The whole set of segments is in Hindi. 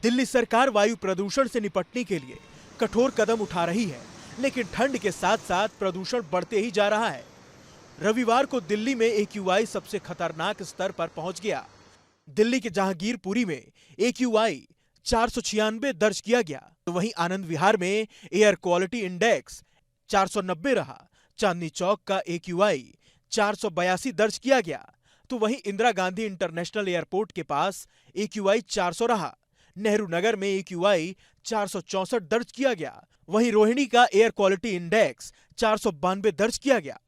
दिल्ली सरकार वायु प्रदूषण से निपटने के लिए कठोर कदम उठा रही है, लेकिन ठंड के साथ साथ प्रदूषण बढ़ते ही जा रहा है। रविवार को दिल्ली में AQI सबसे खतरनाक स्तर पर पहुंच गया। दिल्ली के जहांगीरपुरी में AQI 496 दर्ज किया गया, तो वहीं आनंद विहार में एयर क्वालिटी इंडेक्स 490 रहा। चांदनी चौक का AQI 482 दर्ज किया गया, तो वहीं इंदिरा गांधी इंटरनेशनल एयरपोर्ट के पास AQI 400 रहा। नेहरू नगर में AQI 464 दर्ज किया गया। वहीं रोहिणी का एयर क्वालिटी इंडेक्स 492 दर्ज किया गया।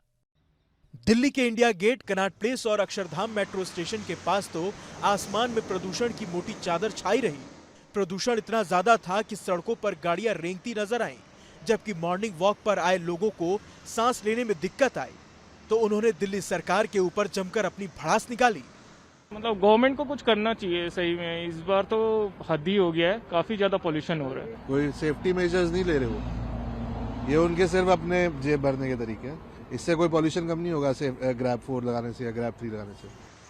दिल्ली के इंडिया गेट, कनॉट प्लेस और अक्षरधाम मेट्रो स्टेशन के पास तो आसमान में प्रदूषण की मोटी चादर छाई रही। प्रदूषण इतना ज्यादा था कि सड़कों पर गाड़ियां रेंगती नजर आईं, जबकि मॉर्निंग वॉक पर आए लोगों को सांस लेने में दिक्कत आई, तो उन्होंने दिल्ली सरकार के ऊपर जमकर अपनी भड़ास निकाली। मतलब गवर्नमेंट को कुछ करना चाहिए सही में। इस बार तो हद ही हो गया है, काफी ज्यादा पोल्यूशन हो रहा है। कोई सेफ्टी मेजर्स नहीं ले रहे हो, ये उनके सिर्फ अपने जेब भरने के तरीके हैं। इससे कोई पोल्यूशन कम नहीं होगा ग्रैब 4 लगाने से या ग्रैब 3 लगाने से।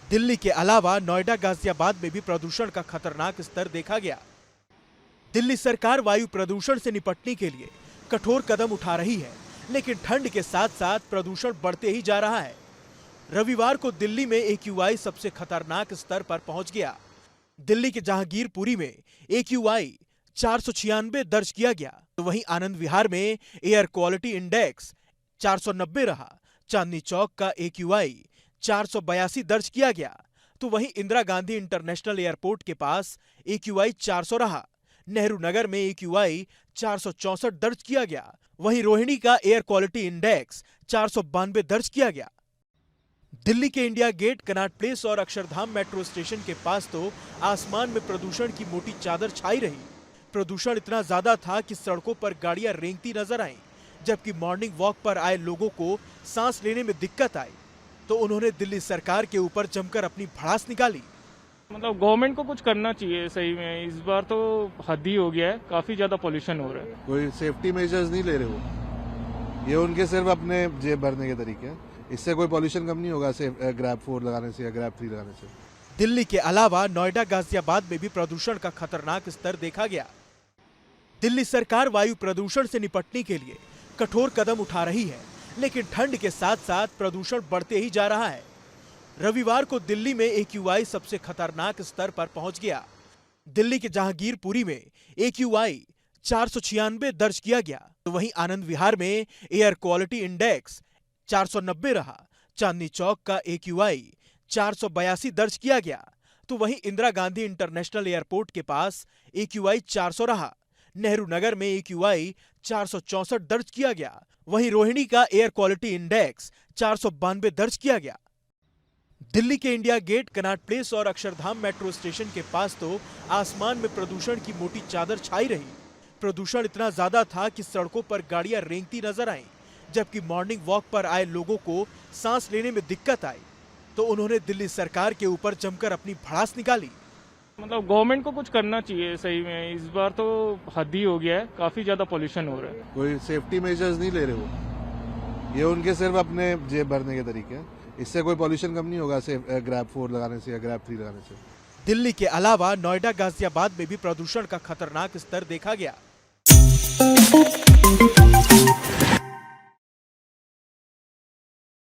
दिल्ली के अलावा नोएडा, गाजियाबाद में भी प्रदूषण का खतरनाक स्तर देखा गया। दिल्ली सरकार वायु प्रदूषण से निपटने के लिए कठोर कदम उठा रही है, लेकिन ठंड के साथ साथ प्रदूषण बढ़ते ही जा रहा है। रविवार को दिल्ली में AQI सबसे खतरनाक स्तर पर पहुंच गया। दिल्ली के जहांगीरपुरी में AQI 496 दर्ज किया गया, तो वहीं आनंद विहार में एयर क्वालिटी इंडेक्स 490 रहा। चांदनी चौक का AQI 482 दर्ज किया गया, तो वहीं इंदिरा गांधी इंटरनेशनल एयरपोर्ट के पास AQI 400 रहा। नेहरू नगर में AQI 464 दर्ज किया गया। वहीं रोहिणी का एयर क्वालिटी इंडेक्स 492 दर्ज किया गया। दिल्ली के इंडिया गेट, कनॉट प्लेस और अक्षरधाम मेट्रो स्टेशन के पास तो आसमान में प्रदूषण की मोटी चादर छाई रही। प्रदूषण इतना ज्यादा था कि सड़कों पर गाड़ियां रेंगती नजर आईं, जबकि मॉर्निंग वॉक पर आए लोगों को सांस लेने में दिक्कत आई, तो उन्होंने दिल्ली सरकार के ऊपर जमकर अपनी भड़ास निकाली। मतलब गवर्नमेंट को कुछ करना चाहिए सही में। इस बार तो हद ही हो गया है, काफी ज्यादा पोल्यूशन हो रहा है। कोई सेफ्टी मेजर्स नहीं ले रहे हो, ये उनके सिर्फ अपने जेब भरने के तरीके हैं। इससे कोई पोल्यूशन कम नहीं होगा ग्रैब 4 लगाने से या ग्रैब 3 लगाने से। दिल्ली के अलावा नोएडा, गाजियाबाद में भी प्रदूषण का खतरनाक स्तर देखा गया। दिल्ली सरकार वायु प्रदूषण से निपटने के लिए कठोर कदम उठा रही है, लेकिन ठंड के साथ साथ प्रदूषण बढ़ते ही जा रहा है। रविवार को दिल्ली में AQI सबसे खतरनाक स्तर पर पहुंच गया। दिल्ली के जहांगीरपुरी में AQI 496 दर्ज किया गया, तो वहीं आनंद विहार में एयर क्वालिटी इंडेक्स 490 रहा। चांदनी चौक का AQI 482 दर्ज किया गया, तो वहीं इंदिरा गांधी इंटरनेशनल एयरपोर्ट के पास AQI 400 रहा। नेहरू नगर में AQI 464 दर्ज किया गया। वहीं रोहिणी का एयर क्वालिटी इंडेक्स 492 दर्ज किया गया। दिल्ली के इंडिया गेट, कनॉट प्लेस और अक्षरधाम मेट्रो स्टेशन के पास तो आसमान में प्रदूषण की मोटी चादर छाई रही। प्रदूषण इतना ज्यादा था कि सड़कों पर गाड़ियां रेंगती नजर आईं, जबकि मॉर्निंग वॉक पर आए लोगों को सांस लेने में दिक्कत आई, तो उन्होंने दिल्ली सरकार के ऊपर जमकर अपनी भड़ास निकाली। मतलब गवर्नमेंट को कुछ करना चाहिए सही में। इस बार तो हद ही हो गया है, काफी ज्यादा पोल्यूशन हो रहा है। कोई सेफ्टी मेजर्स नहीं ले रहे हो, ये उनके सिर्फ अपने जेब भरने के तरीके हैं। इससे कोई पोल्यूशन कम नहीं होगा ग्रैब 4 लगाने से या ग्रैब 3 लगाने से। दिल्ली के अलावा नोएडा, गाजियाबाद में भी प्रदूषण का खतरनाक स्तर देखा गया।